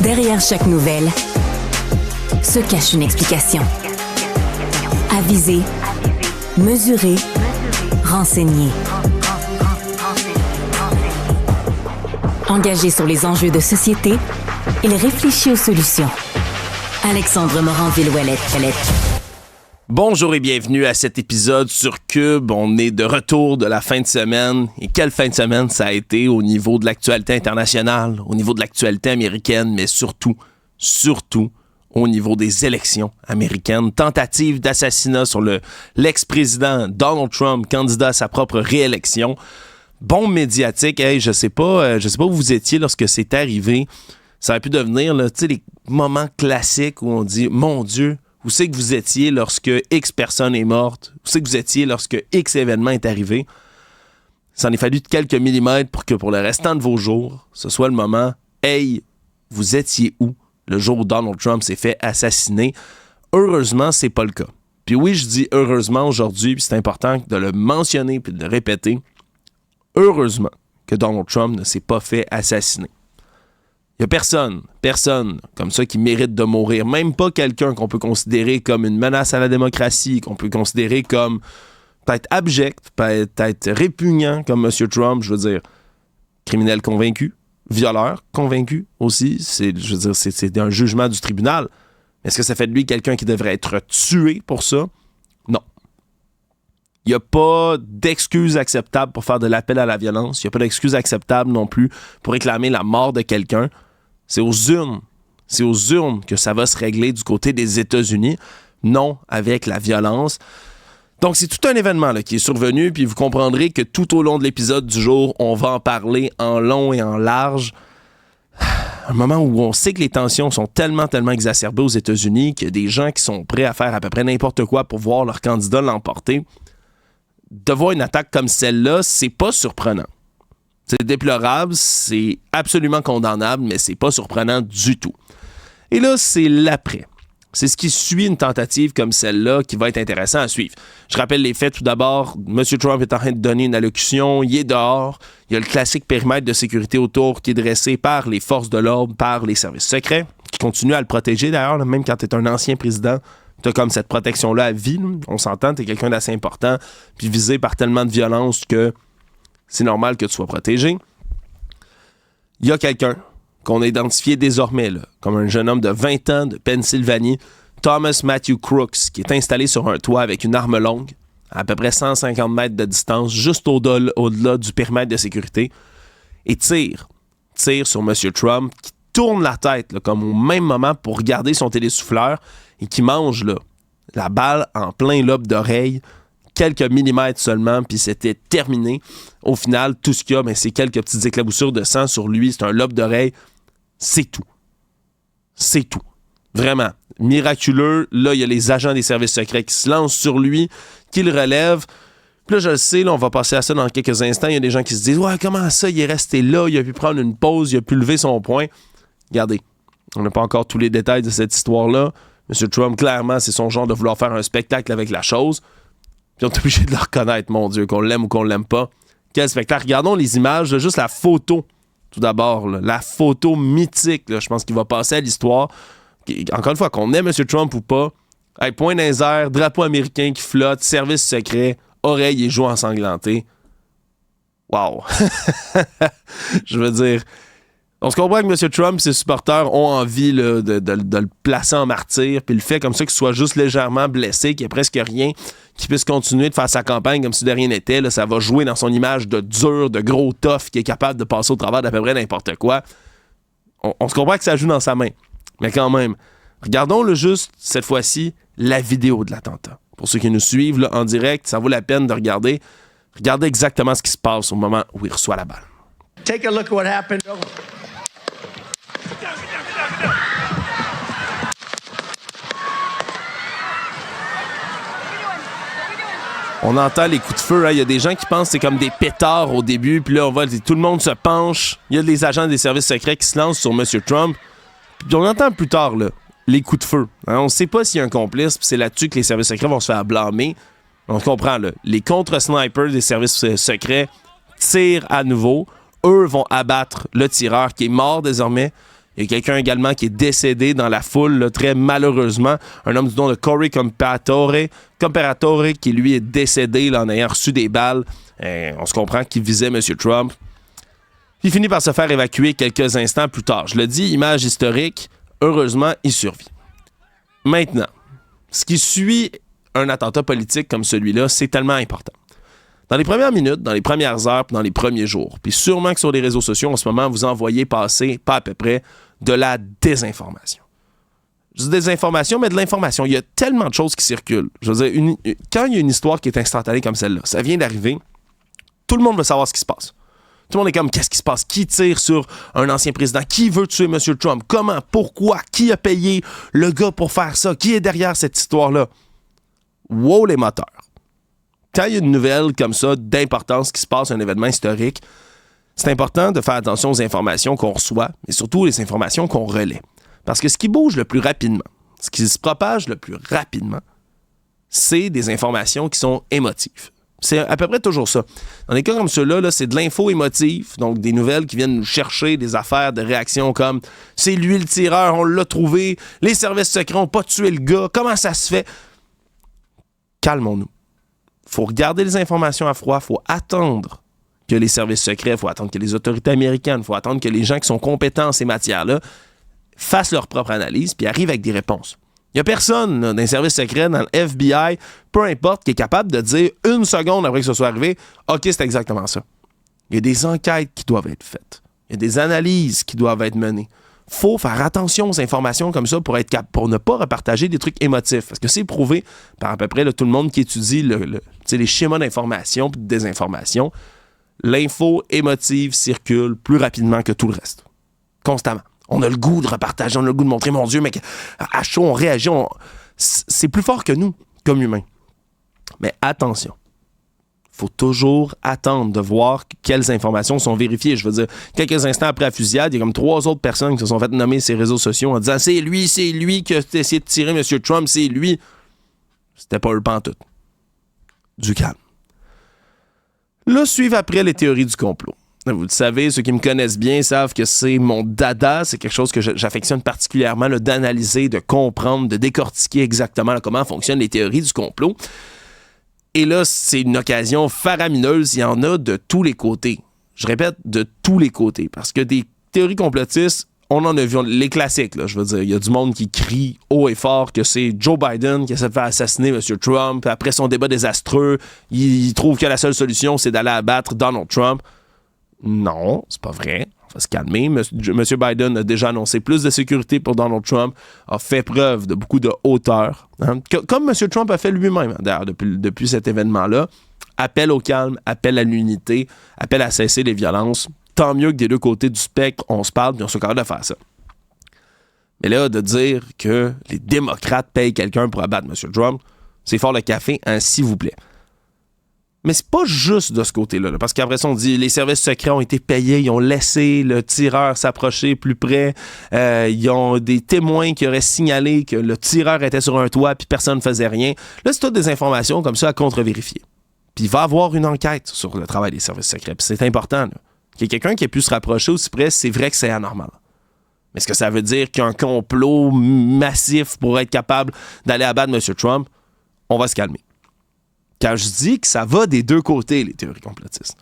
Derrière chaque nouvelle se cache une explication. Aviser, mesurer, renseigner. Engagé sur les enjeux de société, il réfléchit aux solutions. Alexandre Morin-Villouellette. Bonjour et bienvenue à cet épisode sur Cube. On est de retour de la fin de semaine. Et quelle fin de semaine ça a été au niveau de l'actualité internationale, au niveau de l'actualité américaine, mais surtout au niveau des élections américaines. Tentative d'assassinat sur l'ex-président Donald Trump, candidat à sa propre réélection. Bombe médiatique. Hey, je sais pas où vous étiez lorsque c'est arrivé. Ça aurait pu devenir là, les moments classiques où on dit « Mon Dieu ». Où c'est que vous étiez lorsque X personne est morte? Où c'est que vous étiez lorsque X événement est arrivé? Ça en est fallu de quelques millimètres pour que pour le restant de vos jours, ce soit le moment « Hey, vous étiez où le jour où Donald Trump s'est fait assassiner? » Heureusement, c'est pas le cas. Puis oui, je dis heureusement aujourd'hui, puis c'est important de le mentionner puis de le répéter. Heureusement que Donald Trump ne s'est pas fait assassiner. Il n'y a personne comme ça qui mérite de mourir. Même pas quelqu'un qu'on peut considérer comme une menace à la démocratie, qu'on peut considérer comme peut-être abject, peut-être répugnant comme M. Trump, je veux dire, criminel convaincu, violeur convaincu aussi. C'est un jugement du tribunal. Est-ce que ça fait de lui quelqu'un qui devrait être tué pour ça? Non. Il n'y a pas d'excuse acceptable pour faire de l'appel à la violence. Il n'y a pas d'excuse acceptable non plus pour réclamer la mort de quelqu'un. C'est aux urnes que ça va se régler du côté des États-Unis, non avec la violence. Donc, c'est tout un événement là, qui est survenu, puis vous comprendrez que tout au long de l'épisode du jour, on va en parler en long et en large. Un moment où on sait que les tensions sont tellement exacerbées aux États-Unis qu'il y a des gens qui sont prêts à faire à peu près n'importe quoi pour voir leur candidat l'emporter. De voir une attaque comme celle-là, c'est pas surprenant. C'est déplorable, c'est absolument condamnable, mais c'est pas surprenant du tout. Et là, c'est l'après. C'est ce qui suit une tentative comme celle-là qui va être intéressant à suivre. Je rappelle les faits tout d'abord. M. Trump est en train de donner une allocution, il est dehors. Il y a le classique périmètre de sécurité autour qui est dressé par les forces de l'ordre, par les services secrets, qui continuent à le protéger d'ailleurs, là, même quand tu es un ancien président. Tu as comme cette protection-là à vie. Là. On s'entend, tu es quelqu'un d'assez important, puis visé par tellement de violence que c'est normal que tu sois protégé. Il y a quelqu'un qu'on a identifié désormais là, comme un jeune homme de 20 ans de Pennsylvanie, Thomas Matthew Crooks, qui est installé sur un toit avec une arme longue, à peu près 150 mètres de distance, juste au-delà du périmètre de sécurité, et tire sur M. Trump, qui tourne la tête là, comme au même moment pour regarder son télésouffleur et qui mange là, la balle en plein lobe d'oreille, quelques millimètres seulement, puis c'était terminé. Au final, tout ce qu'il y a, c'est quelques petites éclaboussures de sang sur lui, c'est un lobe d'oreille, c'est tout. C'est tout. Vraiment. Miraculeux. Là, il y a les agents des services secrets qui se lancent sur lui, qui le relèvent. Puis là, je le sais, là, on va passer à ça dans quelques instants. Il y a des gens qui se disent « Ouais, comment ça, il est resté là, il a pu prendre une pause, il a pu lever son poing. » Regardez, on n'a pas encore tous les détails de cette histoire-là. M. Trump, clairement, c'est son genre de vouloir faire un spectacle avec la chose. Puis on est obligé de le reconnaître, mon Dieu, qu'on l'aime ou qu'on l'aime pas. Quel spectacle. Regardons les images, là, juste la photo, tout d'abord. Là, la photo mythique, là, je pense qu'il va passer à l'histoire. Encore une fois, qu'on aime M. Trump ou pas, hey, point dans les airs, drapeau américain qui flotte, service secret, oreilles et joues ensanglantées. Wow! Je veux dire... On se comprend que M. Trump et ses supporters ont envie là, de le placer en martyr, puis le fait comme ça qu'il soit juste légèrement blessé, qu'il n'y ait presque rien, qu'il puisse continuer de faire sa campagne comme si de rien n'était, là, ça va jouer dans son image de dur, de gros tough, qui est capable de passer au travers d'à peu près n'importe quoi. On se comprend que ça joue dans sa main, mais quand même, regardons le juste, cette fois-ci, la vidéo de l'attentat. Pour ceux qui nous suivent là, en direct, ça vaut la peine de regarder. Regardez exactement ce qui se passe au moment où il reçoit la balle. Take a look at what happened. On entend les coups de feu. Il y a des gens qui pensent que c'est comme des pétards au début. Puis là, tout le monde se penche. Il y a des agents des services secrets qui se lancent sur M. Trump. Puis on entend plus tard là, les coups de feu. On ne sait pas s'il y a un complice. Puis c'est là-dessus que les services secrets vont se faire blâmer. On comprend. Là, les contre-snipers des services secrets tirent à nouveau. Eux vont abattre le tireur qui est mort désormais. Il y a quelqu'un également qui est décédé dans la foule, là, très malheureusement. Un homme du nom de Corey Comparatore, qui lui est décédé là, en ayant reçu des balles. On se comprend qu'il visait M. Trump. Il finit par se faire évacuer quelques instants plus tard. Je le dis, image historique. Heureusement, il survit. Maintenant, ce qui suit un attentat politique comme celui-là, c'est tellement important. Dans les premières minutes, dans les premières heures, puis dans les premiers jours, puis sûrement que sur les réseaux sociaux, en ce moment, vous envoyez passer, pas à peu près, de la désinformation. Je dis désinformation, mais de l'information. Il y a tellement de choses qui circulent. Je veux dire, quand il y a une histoire qui est instantanée comme celle-là, ça vient d'arriver, tout le monde veut savoir ce qui se passe. Tout le monde est comme, qu'est-ce qui se passe? Qui tire sur un ancien président? Qui veut tuer M. Trump? Comment? Pourquoi? Qui a payé le gars pour faire ça? Qui est derrière cette histoire-là? Wow, les moteurs. Quand il y a une nouvelle comme ça, d'importance qui se passe, un événement historique, c'est important de faire attention aux informations qu'on reçoit, et surtout les informations qu'on relaie. Parce que ce qui bouge le plus rapidement, ce qui se propage le plus rapidement, c'est des informations qui sont émotives. C'est à peu près toujours ça. Dans des cas comme ceux-là, là, c'est de l'info émotive, donc des nouvelles qui viennent nous chercher des affaires de réaction comme « c'est lui le tireur, on l'a trouvé, les services secrets n'ont pas tué le gars, comment ça se fait? » Calmons-nous. Il faut regarder les informations à froid, il faut attendre que les services secrets, il faut attendre que les autorités américaines, il faut attendre que les gens qui sont compétents en ces matières-là fassent leur propre analyse puis arrivent avec des réponses. Il n'y a personne là, dans les services secrets, dans le FBI, peu importe, qui est capable de dire une seconde après que ce soit arrivé, « OK, c'est exactement ça. » Il y a des enquêtes qui doivent être faites. Il y a des analyses qui doivent être menées. Il faut faire attention aux informations comme ça pour ne pas repartager des trucs émotifs. Parce que c'est prouvé par à peu près là, tout le monde qui étudie les schémas d'information et de désinformation. L'info émotive circule plus rapidement que tout le reste. Constamment. On a le goût de repartager, on a le goût de montrer, mon Dieu, mais à chaud, on réagit. C'est plus fort que nous, comme humains. Mais attention. Il faut toujours attendre de voir quelles informations sont vérifiées. Je veux dire, quelques instants après la fusillade, il y a comme 3 autres personnes qui se sont fait nommer sur les réseaux sociaux en disant « c'est lui qui a essayé de tirer M. Trump, c'est lui. » C'était pas eux pantoute. Du calme. Là, suivent après les théories du complot. Vous le savez, ceux qui me connaissent bien savent que c'est mon dada, c'est quelque chose que j'affectionne particulièrement, là, d'analyser, de comprendre, de décortiquer exactement là, comment fonctionnent les théories du complot. Et là, c'est une occasion faramineuse, il y en a de tous les côtés. Je répète, de tous les côtés, parce que des théories complotistes, on en a vu les classiques, là, je veux dire, il y a du monde qui crie haut et fort que c'est Joe Biden qui essaie de faire assassiner M. Trump, après son débat désastreux, il trouve que la seule solution, c'est d'aller abattre Donald Trump. Non, c'est pas vrai. On va se calmer. M. Biden a déjà annoncé plus de sécurité pour Donald Trump, a fait preuve de beaucoup de hauteur. Hein? Comme M. Trump a fait lui-même, d'ailleurs, depuis cet événement-là. Appel au calme, appel à l'unité, appel à cesser les violences. Tant mieux que des deux côtés du spectre, on se parle et on se capable de faire ça. Mais là, de dire que les démocrates payent quelqu'un pour abattre M. Trump, c'est fort le café, hein, s'il vous plaît. Mais c'est pas juste de ce côté-là, là, parce qu'après ça, on dit les services secrets ont été payés, ils ont laissé le tireur s'approcher plus près, ils ont des témoins qui auraient signalé que le tireur était sur un toit puis personne ne faisait rien. Là, c'est toutes des informations comme ça à contre-vérifier. Puis il va y avoir une enquête sur le travail des services secrets, puis c'est important. Là. Qu'il y ait quelqu'un qui ait pu se rapprocher aussi près, c'est vrai que c'est anormal. Mais est-ce que ça veut dire qu'il y a un complot massif pour être capable d'aller abattre M. Trump? On va se calmer. Quand je dis que ça va des deux côtés, les théories complotistes,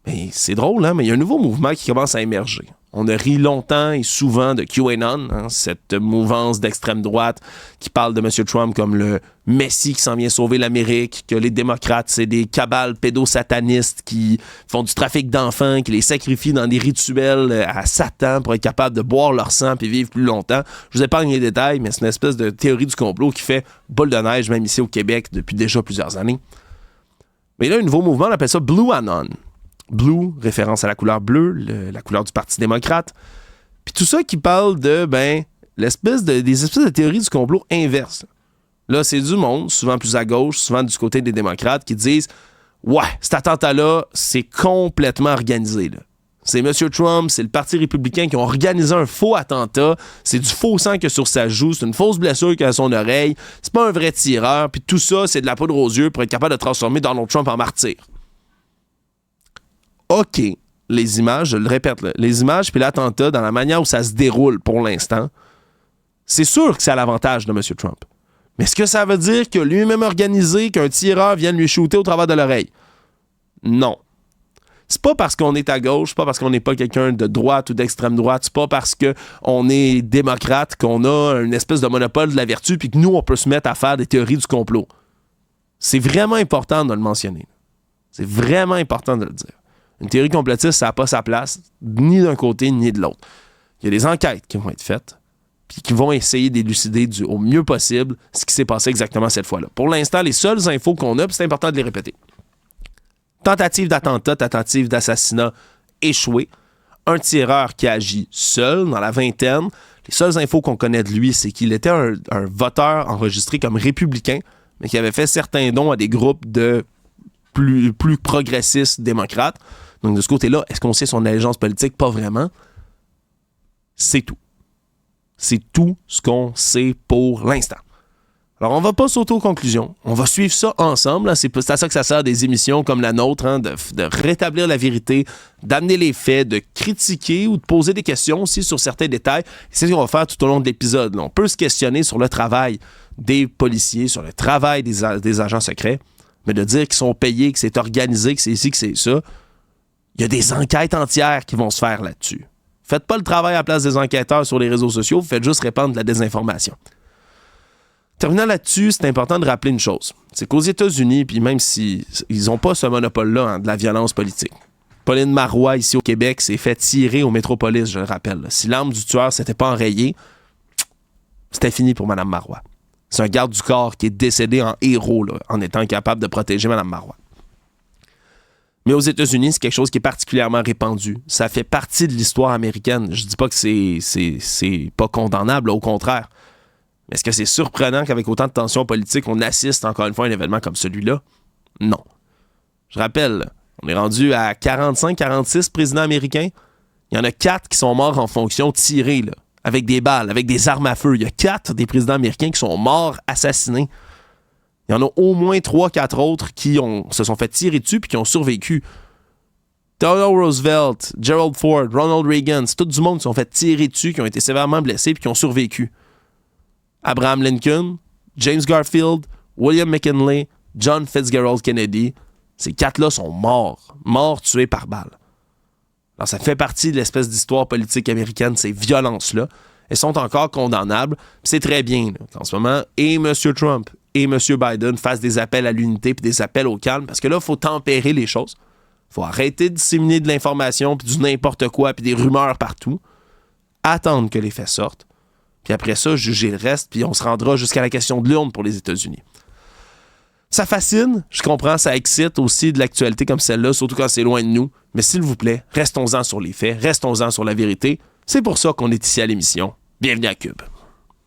ben, c'est drôle, hein, mais il y a un nouveau mouvement qui commence à émerger. On a ri longtemps et souvent de QAnon, hein, cette mouvance d'extrême droite qui parle de M. Trump comme le Messie qui s'en vient sauver l'Amérique, que les démocrates, c'est des cabales pédosatanistes qui font du trafic d'enfants, qui les sacrifient dans des rituels à Satan pour être capables de boire leur sang et vivre plus longtemps. Je vous épargne les détails, mais c'est une espèce de théorie du complot qui fait boule de neige, même ici au Québec, depuis déjà plusieurs années. Mais là, un nouveau mouvement, on appelle ça Blue Anon. Blue, référence à la couleur bleue, la couleur du Parti démocrate. Puis tout ça qui parle de, des espèces de théories du complot inverse. Là, c'est du monde, souvent plus à gauche, souvent du côté des démocrates, qui disent « Ouais, cet attentat-là, c'est complètement organisé, là. C'est M. Trump, c'est le Parti républicain qui ont organisé un faux attentat. C'est du faux sang qu'il y a sur sa joue. C'est une fausse blessure qu'il y a à son oreille. C'est pas un vrai tireur. Puis tout ça, c'est de la poudre aux yeux pour être capable de transformer Donald Trump en martyr. OK, les images, je le répète, là, les images puis l'attentat, dans la manière où ça se déroule pour l'instant, c'est sûr que c'est à l'avantage de M. Trump. Mais est-ce que ça veut dire que lui-même organisé qu'un tireur vienne lui shooter au travers de l'oreille? Non. C'est pas parce qu'on est à gauche, c'est pas parce qu'on n'est pas quelqu'un de droite ou d'extrême droite, c'est pas parce qu'on est démocrate qu'on a une espèce de monopole de la vertu puis que nous, on peut se mettre à faire des théories du complot. C'est vraiment important de le mentionner. C'est vraiment important de le dire. Une théorie complotiste, ça n'a pas sa place, ni d'un côté, ni de l'autre. Il y a des enquêtes qui vont être faites, puis qui vont essayer d'élucider au mieux possible ce qui s'est passé exactement cette fois-là. Pour l'instant, les seules infos qu'on a, puis c'est important de les répéter. Tentative d'attentat, tentative d'assassinat échouée. Un tireur qui agit seul, dans la vingtaine. Les seules infos qu'on connaît de lui, c'est qu'il était un voteur enregistré comme républicain, mais qui avait fait certains dons à des groupes de plus progressistes démocrates. Donc, de ce côté-là, est-ce qu'on sait son allégeance politique? Pas vraiment. C'est tout. C'est tout ce qu'on sait pour l'instant. Alors, on va pas sauter aux conclusions. On va suivre ça ensemble. Hein. C'est à ça que ça sert des émissions comme la nôtre, hein, de rétablir la vérité, d'amener les faits, de critiquer ou de poser des questions aussi sur certains détails. C'est ce qu'on va faire tout au long de l'épisode. Là. On peut se questionner sur le travail des policiers, sur le travail des agents secrets, mais de dire qu'ils sont payés, que c'est organisé, que c'est ici, que c'est ça, il y a des enquêtes entières qui vont se faire là-dessus. Faites pas le travail à la place des enquêteurs sur les réseaux sociaux, vous faites juste répandre de la désinformation. Terminant là-dessus, c'est important de rappeler une chose. C'est qu'aux États-Unis, puis même s'ils n'ont pas ce monopole-là hein, de la violence politique, Pauline Marois, ici au Québec, s'est fait tirer au Métropolis, je le rappelle. Là. Si l'arme du tueur s'était pas enrayée, c'était fini pour Mme Marois. C'est un garde du corps qui est décédé en héros, là, en étant capable de protéger Mme Marois. Mais aux États-Unis, c'est quelque chose qui est particulièrement répandu. Ça fait partie de l'histoire américaine. Je dis pas que c'est pas condamnable, au contraire. Mais est-ce que c'est surprenant qu'avec autant de tensions politiques, on assiste encore une fois à un événement comme celui-là? Non. Je rappelle, on est rendu à 45-46 présidents américains. Il y en a 4 qui sont morts en fonction tirés, là, avec des balles, avec des armes à feu. Il y a 4 des présidents américains qui sont morts assassinés. Il y en a au moins 3-4 autres qui se sont fait tirer dessus puis qui ont survécu. Theodore Roosevelt, Gerald Ford, Ronald Reagan, c'est tout du monde qui se sont fait tirer dessus, qui ont été sévèrement blessés puis qui ont survécu. Abraham Lincoln, James Garfield, William McKinley, John Fitzgerald Kennedy, ces 4-là sont morts tués par balle. Alors ça fait partie de l'espèce d'histoire politique américaine, ces violences-là. Elles sont encore condamnables. C'est très bien là, qu'en ce moment, et M. Trump et M. Biden fassent des appels à l'unité puis des appels au calme, parce que là, il faut tempérer les choses. Il faut arrêter de disséminer de l'information puis du n'importe quoi puis des rumeurs partout. Attendre que les faits sortent. Puis après ça, juger le reste, puis on se rendra jusqu'à la question de l'urne pour les États-Unis. Ça fascine, je comprends, ça excite aussi de l'actualité comme celle-là, surtout quand c'est loin de nous. Mais s'il vous plaît, restons-en sur les faits, restons-en sur la vérité. C'est pour ça qu'on est ici à l'émission. Bienvenue à Cube.